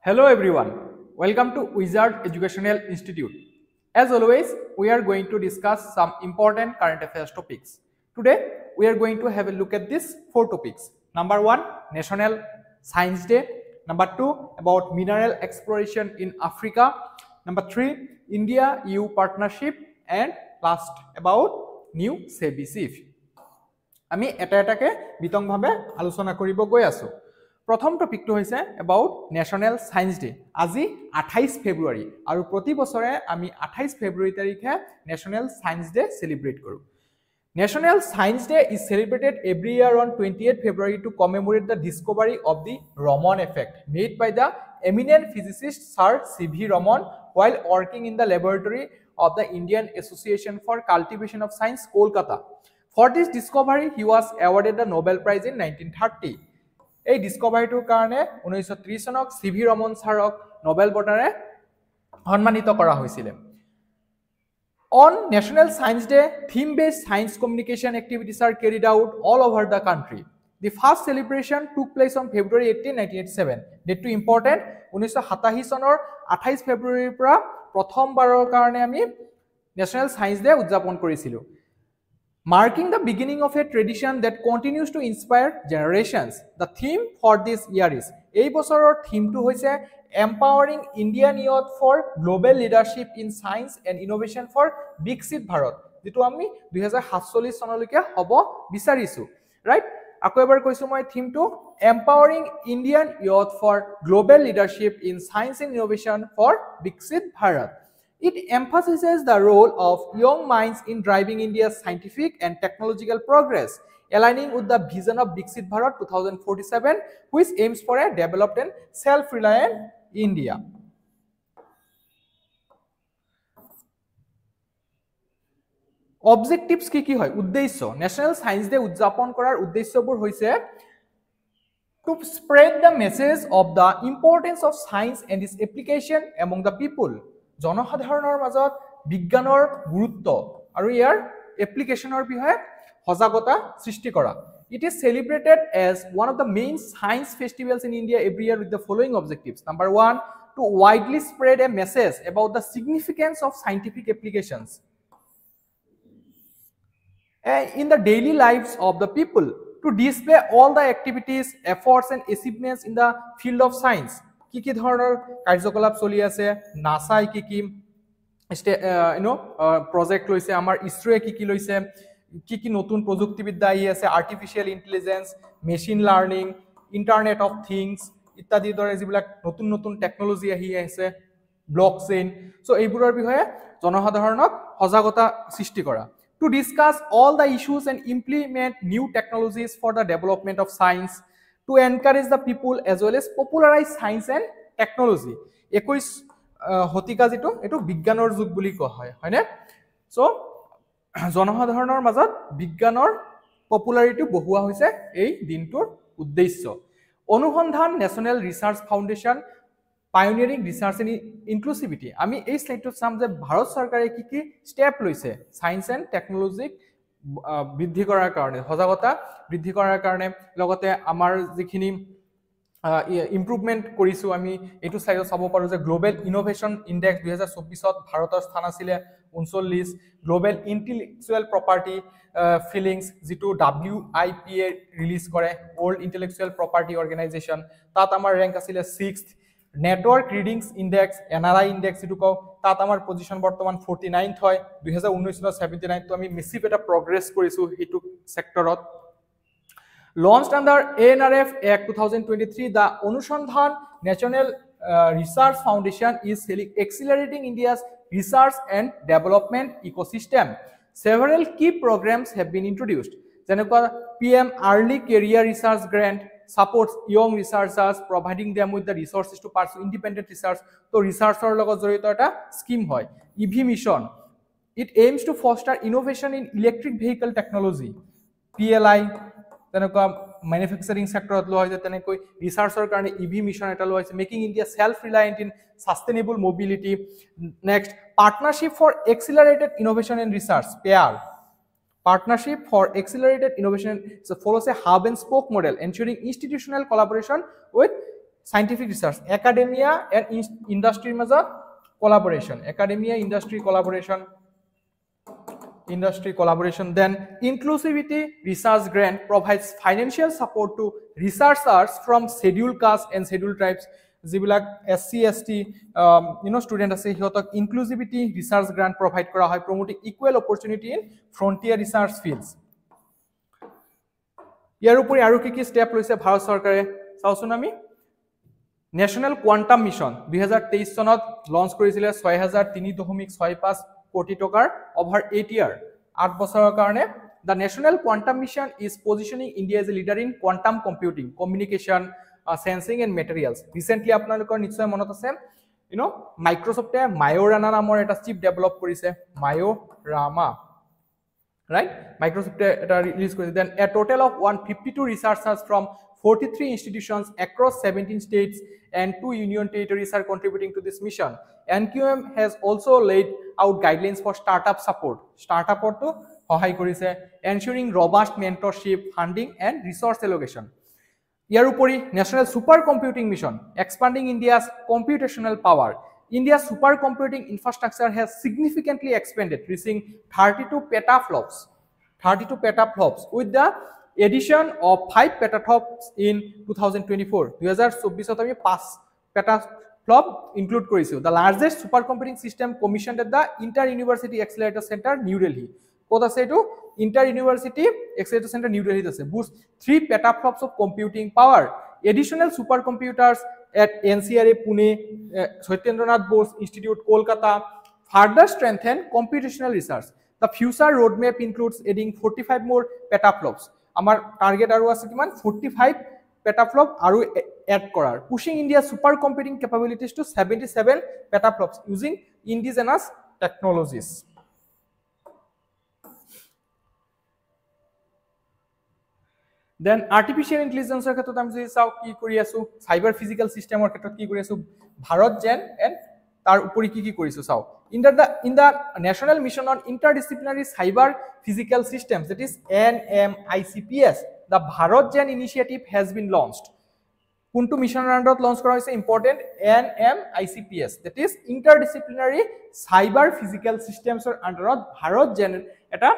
Hello everyone, welcome to Wizard Educational Institute. As always, we are going to discuss some important current affairs topics. Today, we are going to have a look at these four topics. Number 1, National Science Day. Number 2, about mineral exploration in Africa. Number 3, India-EU partnership. And last, about new CBC. আমি এটাকে বিতংভাৱে আলোচনা কৰিব গৈ আছো। প্ৰথম টপিকটো হৈছে about National Science Day. আজি 28 ফেব্ৰুৱাৰী আৰু প্ৰতি বছৰে আমি 28 ফেব্ৰুৱাৰী তাৰিখে National Science Day celebrate কৰো। National Science Day is celebrated every year on 28 February to commemorate the discovery of the Raman effect made by the eminent physicist Sir C.V. Raman while working in the laboratory of the Indian Association for Cultivation of Science, Kolkata. For this discovery, he was awarded the Nobel Prize in 1930. এই ডিসকভাৰীটোৰ কাৰণে 1930 চনক CV Raman ছাৰক Nobel বঁটাৰে সন্মানিত কৰা হৈছিল। On National Science Day, theme-based science communication activities are carried out all over the country. The first celebration took place on February 18, 1987. Date to important, 1987 চনৰ 28 ফেব্ৰুৱাৰীৰ পৰা প্ৰথমবাৰৰ কাৰণে আমি National Science Day উদযাপন কৰিছিলো। Marking the beginning of a tradition that continues to inspire generations. The theme for this year is এই বছৰৰ থিমটো হৈছে empowering Indian youth for global leadership in science and innovation for Viksit Bharat, যেটো আমি 2047 চনলৈকে হ'ব বিচাৰিছো, ৰাইট? আকৌ এবাৰ কৈছো মই থিমটো empowering Indian youth for global leadership in science and innovation for Viksit Bharat. It emphasizes the role of young minds in driving India's scientific and technological progress, aligning with the vision of Viksit Bharat 2047, which aims for a developed and self-reliant India. Objectives কি হয়? উদ্দেশ্য national science day উদযাপন কৰাৰ উদ্দেশ্যবোৰ হৈছে to spread the message of the importance of science and its application among the people. জনসাধাৰণৰ মাজত বিজ্ঞানৰ গুৰুত্ব আৰু ইয়াৰ এপ্লিকেশনৰ বিষয়ে সজাগতা সৃষ্টি কৰা। It is celebrated as one of the main science festivals in India every year with the following objectives. Number 1, to widely spread a message about the significance of scientific applications in the daily lives of the people, to display all the activities, efforts and achievements in the field of science. কি ধৰণৰ কাৰ্যকলাপ চলি আছে, নাসাই কি project লৈছে, আমাৰ ইছৰোয়ে কি লৈছে, কি নতুন প্ৰযুক্তিবিদ্যা আহি আছে, artificial intelligence, machine learning, internet of things ইত্যাদিৰ দৰে যিবিলাক নতুন নতুন টেকনলজি আহি আছে, ব্লকচেইন, সো এইবোৰৰ বিষয়ে জনসাধাৰণক সজাগতা সৃষ্টি কৰা। To discuss all the issues and implement new technologies for the development of science, to encourage the people as well as popularize science and technology. 21 শতিকা যেটো এটো বিজ্ঞানৰ যুগ বুলি কোৱা হয়, হয়নে? সো জনসাধাৰণৰ মাজত বিজ্ঞানৰ পপুলাৰিটি বঢ়োৱা হৈছে এই দিনটোৰ উদ্দেশ্য। Anusandhan national research foundation pioneering research and inclusivity. আমি এই স্লাইডটোত চাম যে ভাৰত চৰকাৰে কি ষ্টেপ লৈছে সায়েন্স এণ্ড টেকনলজিক বৃদ্ধি কৰাৰ কাৰণে, সজাগতা বৃদ্ধি কৰাৰ কাৰণে, লগতে আমাৰ যিখিনি ইমপ্ৰুভমেন্ট কৰিছো আমি এইটো স্লাইডত চাব পাৰো যে গ্লোবেল ইনোভেশন ইনডেক্স 2024ত ভাৰতৰ স্থান আছিল 39, গ্লোবেল ইন্টেলেকচুৱেল প্ৰপাৰ্টি ফিলিংস যেটো WIPA ৰিলিজ কৰে, ওয়াৰ্ল্ড ইন্টেলেকচুৱেল প্ৰপাৰ্টি অৰ্গেনাইজেশন, তাত আমাৰ ৰেংক আছিল 6th, network readiness index NRI index যেটো কও, তাত আমাৰ পজিশন বৰ্তমান 49th হয়, 2019 79 তো আমি মেসিভ এটা প্ৰগ্ৰেছ কৰিছো হেতু সেক্টৰত। Launched under ANRF Act 2023, the Anusandhan National Research Foundation is accelerating India's research and development ecosystem. Several key programs have been introduced. Janaka PM Early Career Research Grant supports young researchers, providing them with the resources to pursue independent research. So researcher লগত জড়িত এটা scheme হয়। EV Mission, it aims to foster innovation in electric vehicle technology. PLI তেনেকুৱা ম্যানুফ্যাকচাৰিং সেক্টৰত লোৱা হৈছে, তেনেকৈ ৰিসাৰ্চৰ কাৰণে EV mission এটা লোৱা হৈছে, making India self reliant in sustainable mobility. Next, partnership for accelerated innovation and research, PAIR, partnership for accelerated innovation follows a hub and spoke model, ensuring institutional collaboration with scientific research, academia and industry মাজত collaboration, academia industry collaboration. Then inclusivity research grant provides financial support to researchers from scheduled castes and scheduled tribes. যিবিলাক SC ST student আছে হিহঁতক inclusivity research grant provide কৰা হয়, promoting equal opportunity in frontier research fields. ইয়াৰ উপৰি আৰু কি step লৈছে ভাৰত চৰকাৰে চাওচোন আমি নেশ্যনেল কোৱান্টাম মিছন 2023 চনত লঞ্চ কৰিছিলে 6003.65 কোটি টকাৰ অভাৰ 8 ইয়াৰ 8 বছৰৰ কাৰণে the national quantum mission is positioning India as a leader in quantum computing, communication, sensing and materials. Recently আপোনালোকৰ নিশ্চয় মনত আছে মাইক্ৰসফটে মায়োৰানা নামৰ এটা চিপ ডেভেলপ কৰিছে মায়োৰামা right Microsoft release কৰিছে then a total of 152 researchers from 43 institutions across 17 states and 2 union territories are contributing to this mission. NQM has also laid out guidelines for startup support, startup to সহায় কৰিছে, ensuring robust mentorship, funding and resource allocation. ইয়াৰ উপৰি national supercomputing mission, expanding India's computational power. India's supercomputing infrastructure has significantly expanded, reaching 32 petaflops with the addition of 5 petaflops in 2024. 2024 আমি 5 petaflop include কৰিছো. The largest supercomputing system commissioned at the Inter-University Accelerator Center, New Delhi. ক'ত আছে এইটো Inter-University Accelerator Center, New Delhi আছে. Boosts 3 petaflops of computing power. Additional supercomputers at NCRA Pune, Satyendranath Bose Institute, Kolkata, further strengthen computational research. The future roadmap includes adding 45 more petaflops. Our target aru ase kiman 45 petaflop aru add korar, pushing India's supercomputing capabilities to 77 petaflops using indigenous technologies. Then artificial intelligence er khetrot ami jodi sao ki kori asu cyber physical system er khetrot ki kori asu bharat gen and tar upori ki korisu sao in the national mission on interdisciplinary cyber physical systems, that is NMICPS, the Bharat Gen initiative has been launched. Kuntu mission under launch kora hoise important NMICPS, that is interdisciplinary cyber physical systems or under Bharat Gen eta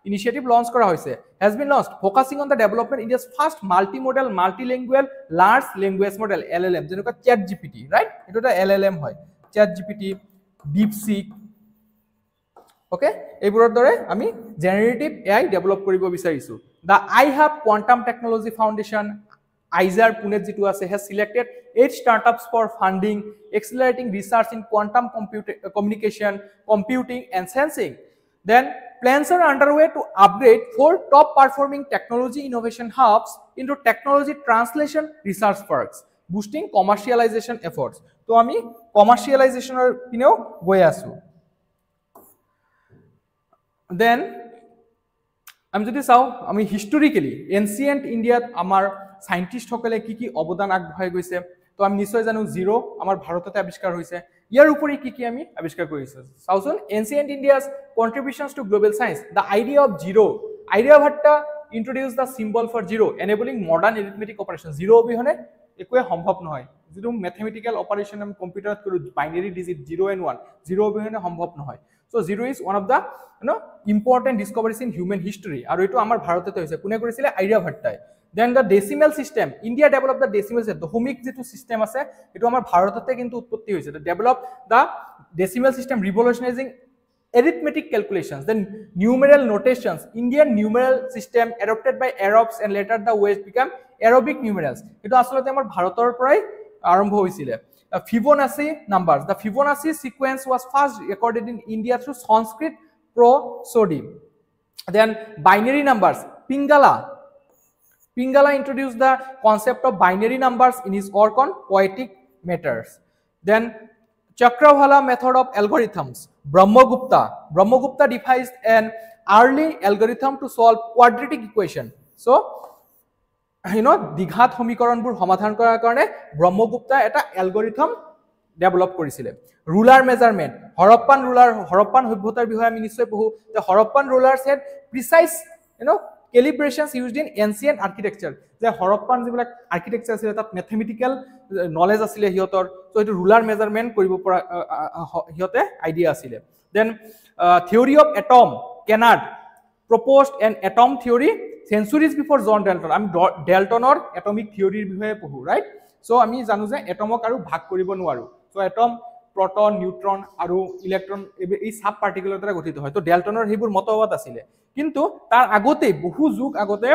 initiative launch kora hoise, has been launched, focusing on the development India's first multimodal multilingual large language model LLM jenoka ChatGPT, right eto ta LLM hoy ChatGPT, DeepSeek, okay এইবোৰৰ দৰে আমি generative AI develop কৰিব বিচাৰিছো. The iHub Quantum Technology Foundation IZAR Pune jitu ase has selected 8 startups for funding, accelerating research in quantum communication, computing and sensing. Then plans are underway to upgrade 4 top performing technology innovation hubs into technology translation research parks, boosting commercialization efforts. So ami commercialization or goi asu. Then আমি যদি চাও আমি historically ancient ইন্ডিয়াত আমাৰ scientist সকলে কি অবদান আগবঢ়াই গৈছে তো আমি নিশ্চয় জানো জিৰো আমাৰ ভাৰততে আৱিষ্কাৰ হৈছে ইয়াৰ উপৰি কি আমি আৱিষ্কাৰ কৰিছো চাওচোন ancient India's contributions to global science the idea of zero Aryabhata introduce the symbol for zero enabling modern arithmetic operation zero অবিহনে একোৱে সম্ভৱ নহয় যেটো ম্যাথমেটিক্যাল অপাৰেশন আমি কম্পিউটাৰত কৰো বাইনাৰী ডিজিট 0 and 1 জিৰো অবিহনে সম্ভৱ নহয় So zero is one of the important discoveries in human history. Aru etu amar bharote hoise kune korisile Aryabhattai. Then the decimal system, India developed the decimal system. The Dhomic jitu system ase etu amar bharotote kintu utpotti hoise. They developed the decimal system, revolutionizing arithmetic calculations. Then numeral notations, Indian numeral system adopted by Arabs and later the West became Arabic numerals. Etu asolote amar bharotor porai arambho hoisile. Fibonacci numbers. The Fibonacci sequence was first recorded in India through Sanskrit prosody. Then binary numbers. Pingala introduced the concept of binary numbers in his work on poetic matters. Then Chakravala method of algorithms. Brahmagupta devised an early algorithm to solve quadratic equation. So দ্বিঘাত সমীকৰণবোৰ সমাধান কৰাৰ কাৰণে ব্ৰহ্মগুপ্তা এটা algorithm develop কৰিছিলে ruler measurement Harappan সভ্যতাৰ বিষয়ে আমি নিশ্চয় পঢ়ো যে Harappan rulers had precise Calibrations used in ancient architecture. যে হৰপ্পান যিবিলাক আৰ্কিটেকচাৰ আছিল তাত মেথমেটিক্যাল নলেজ আছিল হিয়তৰ, সো এটো ৰুলাৰ মেজাৰমেন্ট কৰিব পৰা হিয়তে আইডিয়া আছিল। Then theory of atom, Kanad proposed an atom theory centuries before John Dalton. আমি ডেলটনৰ এটমিক থিওৰিৰ বিষয়ে পঢ়ো, ৰাইট? সো আমি জানো যে এটমক আৰু ভাগ কৰিব নোৱাৰো। সো এটম proton, neutron আৰু ইলেক্ট্ৰন এই সাব পাৰ্টিকুলাৰ দ্বাৰা গঠিত হয়। তো ডেলটনৰ হেবোৰ মতবাদ আছিল, কিন্তু তাৰ আগতে বহু যুগ আগতে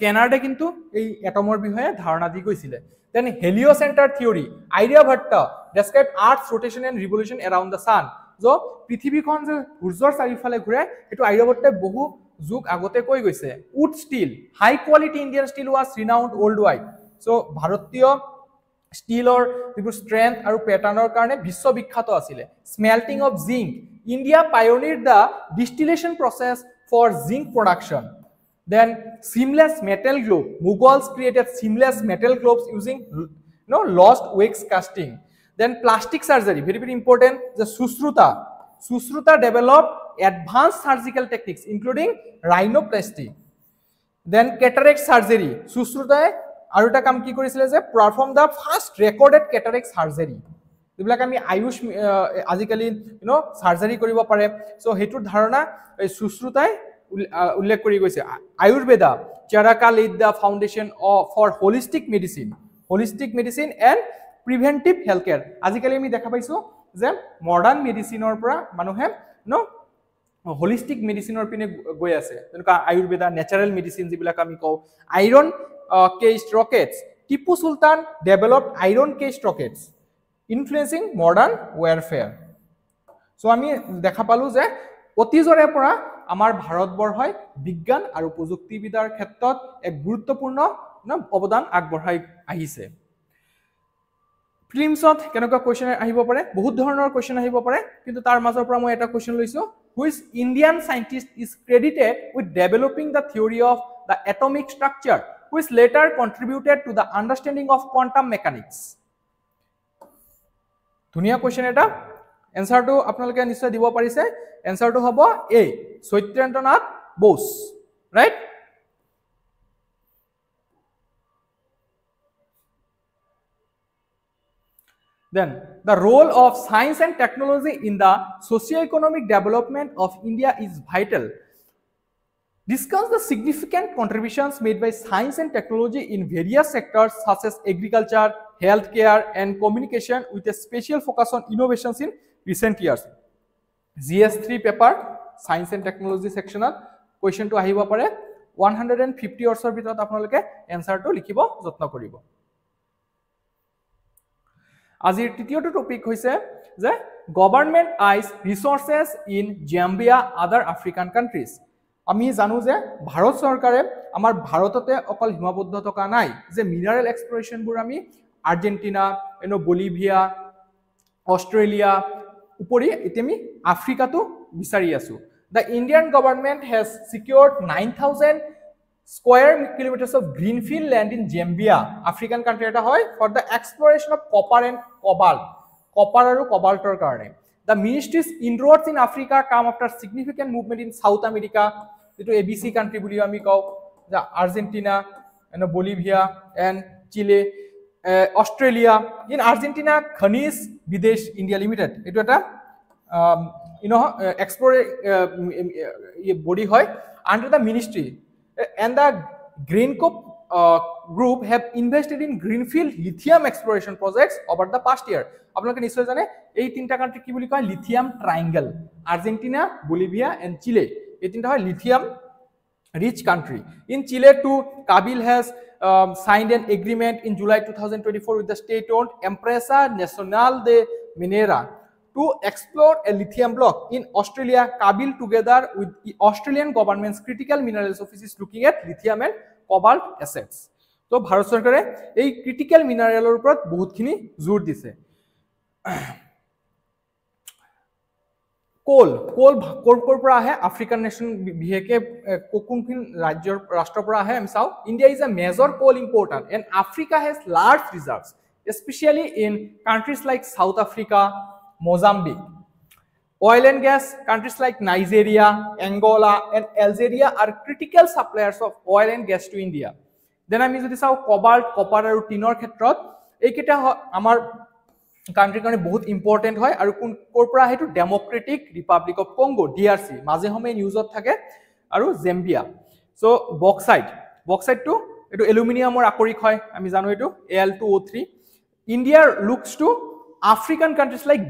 কেনাৰ্ডে কিন্তু এই এটমৰ বিষয়ে ধাৰণা দি গৈছিল। Then heliocentric theory, Aryabhata describe earth's rotation and revolution around the sun. जो পৃথিৱীখন যে সূৰ্যৰ চাৰিওফালে ঘূৰে এটো আৰ্যভট্টে বহু যুগ আগতে কৈ গৈছে। Wootz steel, high quality Indian steel was renowned world wide. So ভাৰতীয় ষ্টীলৰ যিবোৰ ষ্ট্ৰেংথ আৰু প্যাটাৰ্নৰ কাৰণে বিশ্ববিখ্যাত আছিল। Smelting of zinc, India pioneered the distillation process for zinc production. Then seamless metal globe, Mughals created seamless metal globes using lost wax casting. Then plastic surgery, very very important. The Sushruta developed advanced surgical techniques including rhinoplasty. Then cataract surgery, Sushruta আৰু এটা কাম কি কৰিছিল যে perform the first recorded cataract surgery. যিবিলাক আমি আয়ুষ আজিকালি সাৰ্জাৰী কৰিব পাৰে, সো হেতুৰ ধাৰণা এই সুশ্ৰুতাই উল্লেখ কৰি গৈছে। Ayurveda, চাৰাকা laid the foundation for holistic medicine and preventive health care. আজিকালি আমি দেখা পাইছো যে মডাৰ্ণ মেডিসিনৰ পৰা মানুহে হোলিষ্টিক মেডিসিনৰ পিনে গৈ আছে, যেনেকা আয়ুৰ্বেদা, নেচাৰেল মেডিসিন যিবিলাক আমি কওঁ। Iron cased rockets, Tipu Sultan developed iron cased rockets influencing modern warfare. So আমি দেখা পালো যে অতীজৰে পৰা আমাৰ ভাৰতবৰ্ষই বিজ্ঞান আৰু প্ৰযুক্তিবিদ্যাৰ ক্ষেত্ৰত এক গুৰুত্বপূৰ্ণ অৱদান আগবঢ়াই আহিছে। প্ৰিলিমছত কেনেকুৱা কোৱেশ্চন আহিব পাৰে, বহুত ধৰণৰ কোৱেশ্চন আহিব পাৰে, কিন্তু তাৰ মাজৰ পৰা মই এটা কোৱেশ্চন লৈছো, which Indian scientist is credited with developing the theory of the atomic structure which later contributed to the understanding of quantum mechanics. ধুনীয়া কোৱেশ্চন এটা, এনসাৰটো আপোনালোকে নিশ্চয় দিব পাৰিছে। এনসাৰটো হ'ব A, Satyendranath Bose, right? Then the role of science and technology in the socio-economic development of India is vital. Discuss the significant contributions made by science and technology in various sectors such as agriculture, healthcare, and communication, with a special focus on innovations in recent years. GS3 paper, science and technology section question to ahibo pare 150 wordsৰ ভিতৰত আপোনালোকে এনসাৰটো লিখিব যত্ন কৰিব। আজিৰ তৃতীয়টো topic হৈছে যে government eyes ৰিসোৰ্সেস in Zambia আদাৰ আফ্ৰিকান কান্ট্ৰিজ। আমি জানো যে ভাৰত চৰকাৰে আমাৰ ভাৰততে অকল সীমাবদ্ধ থকা নাই, যে মিনাৰেল এক্সপ্লৰেশ্যনবোৰ আমি আৰ্জেণ্টিনা, বলিভিয়া, অষ্ট্ৰেলিয়া উপৰি এতিয়া আমি আফ্ৰিকাতো বিচাৰি আছো। The Indian government has secured 9,000 square kilometers of greenfield land in Zambia, African country eta hoy, for the exploration of copper and cobalt, copper aru cobaltor karone. The ministry's inroads in Africa come after significant movement in South America, etu ABC country buli ami kau, the Argentina, Bolivia and Chile, Australia. In Argentina, Khanis Videsh India Limited, etu eta explore body hoy under the ministry, and the Greenco group have invested in greenfield lithium exploration projects over the past year. আপোনালোকে নিশ্চয় জানে এই তিনটা country কি বুলি কয়, lithium triangle, Argentina, Bolivia and Chile, এই তিনটা হয় lithium rich country. In Chile too, Kabil has signed an agreement in July 2024 with the state-owned Empresa Nacional de Minera to explore a lithium block. In Australia, Kabil together with the Australian government's critical minerals office is looking at lithium and cobalt assets. So Bharat Sarkare ei critical mineralor upor bahut khini jor dise. Coal pora ahe African nation biheke kokunkin rajyor rashtra pora ahe am sao. India is a major coal importer and Africa has large reserves, especially in countries like South Africa, Mozambique. Oil and gas, countries like Nigeria, Angola, and Algeria are critical suppliers of oil and gas to India. Then আমি যদি চাও cobalt, copper আৰু টিনৰ ক্ষেত্ৰত এইকেইটা আমাৰ কান্ট্ৰিৰ কাৰণে বহুত ইম্পৰ্টেন্ট হয় আৰু কোন কৰ পৰা হেতু democratic Republic of Congo DRC মাজে সময়ে নিউজত থাকে আৰু জেম্বিয়া সো বক্সাইটটো এটো এলুমিনিয়ামৰ আকৰিক হয় আমি জানো এটো Al2O3 ইণ্ডিয়াৰ looks to African countries like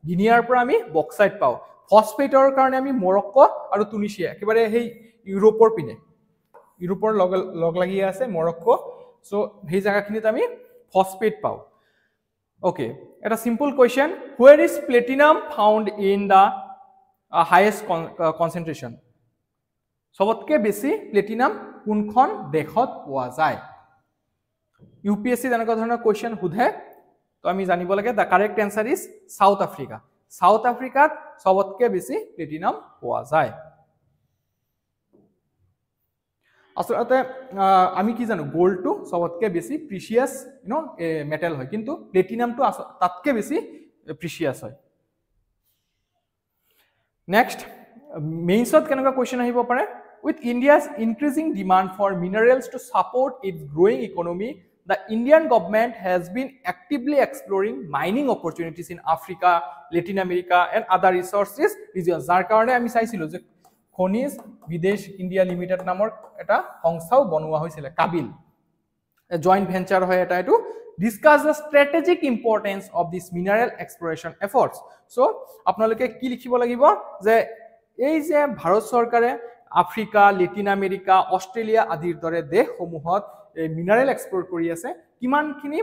গিনিয়াৰ পৰা আমি বক্সাইট পাও ফসফেটৰ কাৰণে আমি মৰক্কো আৰু টুনিচিয়া একেবাৰে হেই ইউৰোপৰ পিনে ইউৰোপৰ লগ লাগি আছে মৰক্কো সো হেই জায়গাখিনিত আমি ফসফেট পাও ওকে এটা simple question where is platinum found in the highest concentration সবতকে বেছি প্লেটিনাম কোনখন দেশত পোৱা যায় UPSC জানকা ধৰণৰ কোয়েশ্চন খুধে তো আমি জানিব লাগে দা কাৰেক্ট অ্যানসাৰ ইজ সাউথ আফ্ৰিকাত সবতকে বেছি প্লেটিনাম পোৱা যায় আসলে আমি কি জানো গোল্ড টু সবতকে বেছি প্রিসিয়াস মেটাল হয় কিন্তু প্লেটিনাম টু তাতকে বেছি প্রিসিয়াস হয় নেক্সট মেইনসত কেনেকা কোয়েশ্চন আহিব পাৰে with India's increasing demand for minerals to support its growing economy the Indian government has been actively exploring mining opportunities in Africa Latin America and other resources regions jar karone ami saisilo je খনিজ বিদেশ India limited নামৰ এটা সংস্থাও বনোৱা হৈছিল Kaabil joint venture হয় এটা এটো discuss the strategic importance of this mineral exploration efforts so আপোনালোকে কি লিখিব লাগিব যে এই যে ভাৰত চৰকাৰে আফ্ৰিকা লেটিন আমেৰিকা অষ্ট্ৰেলিয়া আদিৰ দৰে দেশসমূহত মিনাৰেল এক্সপ্লোৰ কৰি আছে কিমানখিনি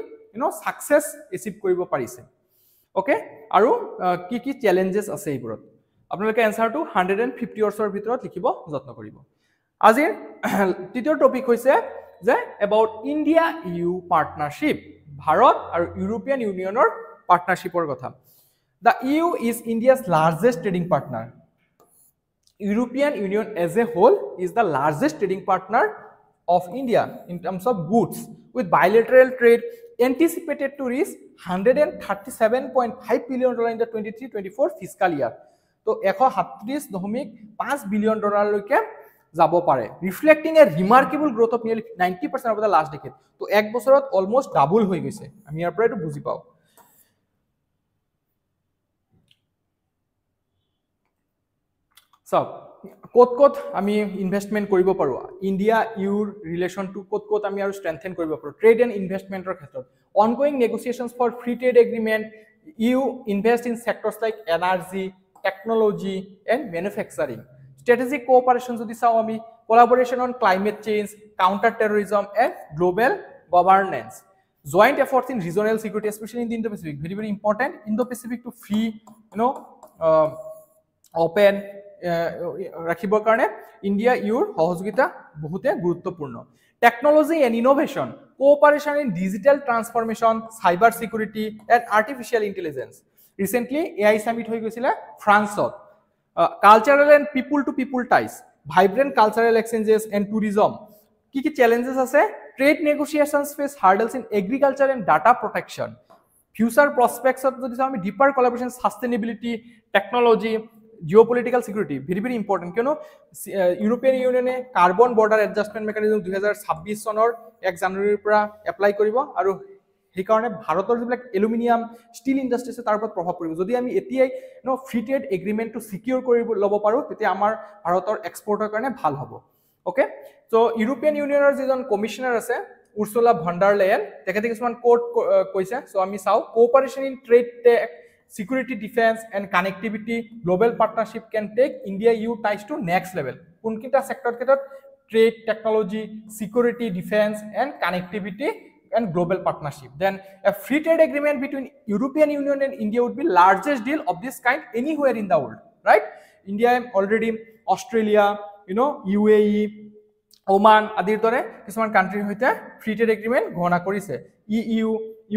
সাকসেস এচিভ কৰিব পাৰিছে ওকে আৰু কি কি চ্যালেঞ্জেস আছে এইবোৰত আপোনালোকে এনসাৰটো 150 ওয়াৰ্ডসৰ ভিতৰত লিখিব যত্ন কৰিব আজিৰ তৃতীয় টপিক হৈছে যে about India EU partnership Bharat আৰু ইউৰোপিয়ান ইউনিয়নৰ পাৰ্টনাৰশ্বিপৰ কথা the EU is India's largest trading partner European Union as a whole is the largest trading partner of India in terms of goods with bilateral trade anticipated to reach $137.5 billion in the 23-24 fiscal year. So, $137.5 billion লৈকে যাব পাৰে reflecting a remarkable growth of nearly 90% over the last decade. তো এক বছৰত almost double হৈ গৈছে আমি ইয়াৰ পৰা এটো বুজি পাও So, কত আমি ইনভেস্টমেন্ট কৰিব পাৰো ইন্ডিয়া ইউৰ ৰিলেশন টু কত আমি আৰু স্ট্ৰেংথেন কৰিব পাৰো ট্ৰেড এন্ড ইনভেস্টমেন্টৰ ক্ষেত্ৰত ongoing negotiations for free trade agreement EU invest in sectors like energy technology and manufacturing strategic cooperation যদি চাও আমি collaboration on climate change counter terrorism and global governance joint efforts in regional security especially in the Indo-Pacific very important Indo-Pacific to free open ৰাখিবৰ কাৰণে India ইউৰ সহযোগিতা বহুতে গুৰুত্বপূৰ্ণ technology and innovation cooperation in digital transformation cyber security and artificial intelligence recently AI summit হৈ গৈছিল ফ্ৰান্সত cultural and people to people ties vibrant cultural exchanges and tourism কি challenges আছে trade negotiations face hurdles in agriculture and data protection future প্ৰসপেক্টছত যদি আমি deeper collaboration sustainability technology geopolitical security very important কিয়নো European ইউনিয়নে carbon border adjustment mechanism 2026 চনৰ 1 জানুৱাৰীৰ পৰা এপ্লাই কৰিব আৰু সেই কাৰণে ভাৰতৰ যিবিলাক এলুমিনিয়াম ষ্টীল ইন্ডাষ্ট্ৰি আছে তাৰ ওপৰত প্ৰভাৱ পৰিব যদি আমি এতিয়াই ফ্ৰী ট্ৰেড এগ্ৰিমেন্টটো সিকিউৰ কৰিব ল'ব পাৰো তেতিয়া আমাৰ ভাৰতৰ এক্সপৰ্টৰ কাৰণে ভাল হ'ব ওকে সো ইউৰোপিয়ান ইউনিয়নৰ যিজন কমিশনাৰ আছে উৰ্সুলা ভন ডাৰ লেয়েন তেখেতে কিছুমান কোট কৈছে সো আমি চাও cooperation in trade tech security defense and connectivity global partnership can take India EU ties to next level kunkita sector ketot trade technology security defense and connectivity and global partnership then a free trade agreement between European Union and India would be largest deal of this kind anywhere in the world right India already Australia UAE Oman adir dore কিছুমান কান্ট্ৰিৰ হৈতে free trade agreement ঘোষণা কৰিছে EU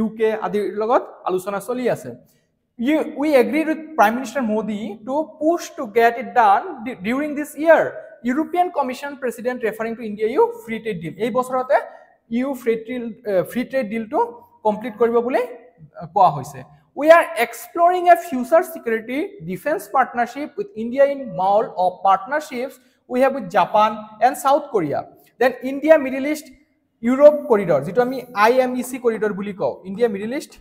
UK আদিৰ লগত আলোচনা চলি আছে We agreed with Prime Minister Modi to push to get it done during this year. European Commission President referring to India EU free trade deal. এই বছৰতে EU free trade deal to complete কৰিব বুলি কোৱা হৈছে We are exploring a future security defense partnership with India in mold of partnerships we have with Japan and South Korea. Then India Middle East Europe corridor, যেটা আমি IMEC corridor বুলি কও, India Middle East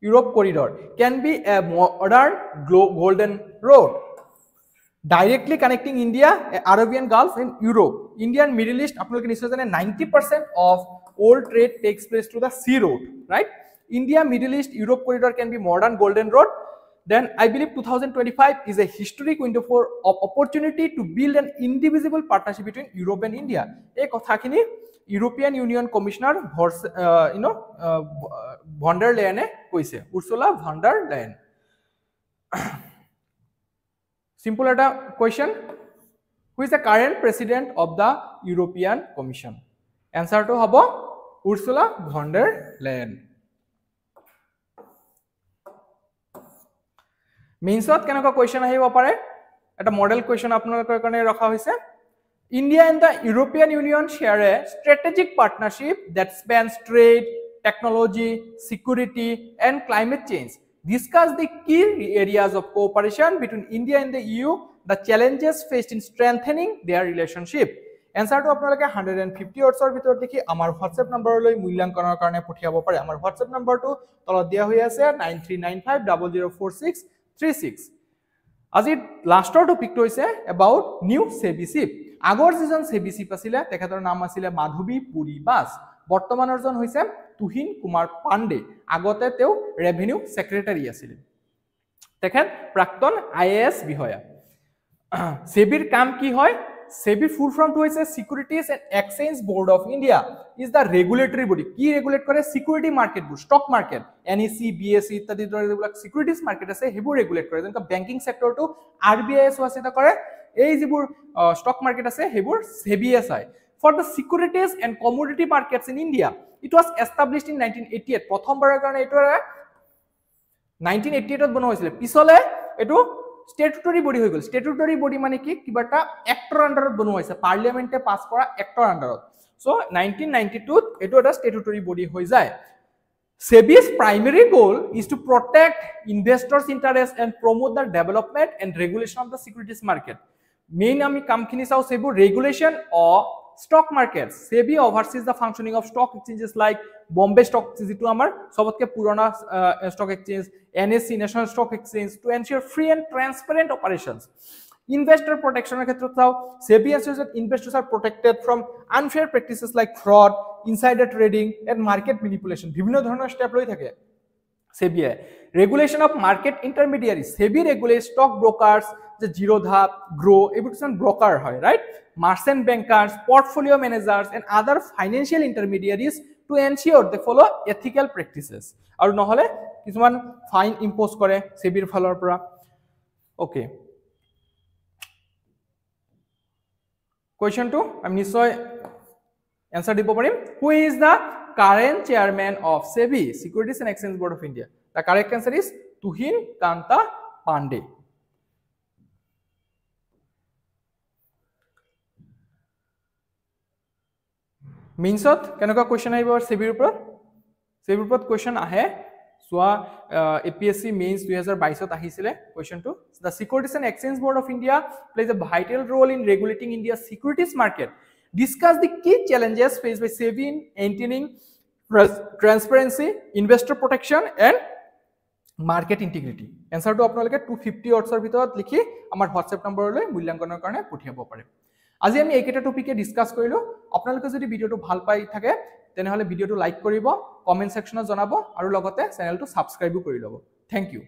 Europe corridor can be a modern golden road directly connecting India, Arabian Gulf and Europe. India and Middle East, আপনারা নিশ্চয় জানেন 90% of all trade takes place through the sea route, right? India Middle East Europe corridor can be modern golden road. Then I believe 2025 is a historic window for opportunity to build an indivisible partnership between Europe and India. এই কথাখিনি European Union Commissioner von der Leyen কৈছে, Ursula von der Leyen. Simple eta question. Who is the current president of the European Commission? Answer to hobo Ursula von der Leyen. Mainsot kenaka question ahibo pare, eta model question apnalokor karone rakha hoise. India and the European Union share a strategic partnership that spans trade, technology, security and climate change. Discuss the key areas of cooperation between India and the EU, the challenges faced in strengthening their relationship. Answer to আপোনালোকে 150 words ভিতৰত দেখি আমাৰ WhatsApp number লৈ মূল্যাংকনৰ কাৰণে পঠিয়াব পাৰে। আমাৰ WhatsApp নম্বৰটো তলত দিয়া হৈ আছে 9395004636। আজি লাষ্টৰ টপিকটো হৈছে about new CBCIP। আগৰ যিজন CBCIP আছিলে তেখেতৰ নাম আছিলে মাধৱী পুৰী বাস, বৰ্তমানৰ জন হৈছে তুহিন কুমাৰ পাণ্ডে, আগতে তেওঁ ৰেভিনিউ সেক্ৰেটাৰী আছিল, তেখেত প্ৰাক্তন IAS বিষয়া। সেবিৰ কাম কি হয়? সেবিৰ ফুল ফৰ্মটো হৈছে securities and exchange board of India, is the regulatory body. কি ৰেগুলেট কৰে? সিকিউৰিটি মাৰ্কেটবোৰ, ষ্টক মাৰ্কেট, NSE, BSE ইত্যাদি দৰে যিবিলাক সিকিউৰিটিজ মাৰ্কেট আছে সেইবোৰ ৰেগুলেট কৰে। যেনেকৈ বেংকিং সেক্টৰটো RBI চোৱা চিতা কৰে, এই যিবোৰ ষ্টক মাৰ্কেট আছে সেইবোৰ সেবিয়ে চায়। For the securities and commodity markets in India, it was established in 1988. প্ৰথমবাৰৰ কাৰণে এইটো 1988 ত বনোৱা হৈছিল, পিছলে এইটো স্ট্যাটুটৰি বডি হৈ গ'ল। স্ট্যাটুটৰি বডি মানে কি? কিবা এটা এক্টৰ আন্ডাৰত বনোৱা হৈছে, পাৰ্লিয়ামেন্টে পাছ কৰা এক্টৰ আন্ডাৰত। সো 1992 ত এইটো এটা স্ট্যাটুটৰি বডি হৈ যায়। SEBI's primary goal is to protect investors' interests and promote the development and regulation of the securities market. Main আমি কামখিনি চাও সেবোৰ regulation of stock markets. SEBI oversees the functioning of stock exchanges like Bombay Stock Exchange, যেটো আমাৰ সবতকে পুৰণা stock exchange, NSE National Stock Exchange, to ensure free and transparent operations. Investor protection ক্ষেত্ৰত চাও, SEBI ensures that investors are protected from unfair practices like fraud, insider trading and market manipulation. বিভিন্ন ধৰণৰ step লৈ থাকে SEBI. Regulation of market intermediaries. SEBI regulates stock brokers, the Zerodha, Grow, every broker, right? Merchant bankers, portfolio managers, and other financial intermediaries to ensure they follow ethical practices. Aru nohole kisuman fine impose kore SEBIr falor pora. Okay. Question 2, I'm nisoy answer dibo parim. Who is the current chairman of SEBI, Securities and Exchange Board of India? The correct answer is Tuhin Kanta Pandey. Minsot, কেনেকুৱা question আহিব SEBIৰ ওপৰত? SEBIৰ ওপৰত question আহে, সোৱা APSC mains 2022 ত আহিছিলে question টো। The Securities and Exchange Board of India plays a vital role in regulating India's securities market. Discuss the key challenges faced by SEBI in maintaining transparency, investor protection and market integrity. Answer to আপোনালোকে 250 words-ৰ ভিতৰত লিখি আমাৰ WhatsApp নম্বৰলৈ মূল্যাংকনৰ কাৰণে পঠিয়াব পাৰে। আজি আমি এইকেইটা টপিকে ডিসকাস কৰিলো। আপোনালোকে যদি ভিডিওটো ভাল পাই থাকে তেনেহলে ভিডিওটো লাইক কৰিব, কমেন্ট সেকশনত জনাব আৰু লগতে চেনেলটো সাবস্ক্ৰাইবো কৰি ল'ব। Thank U.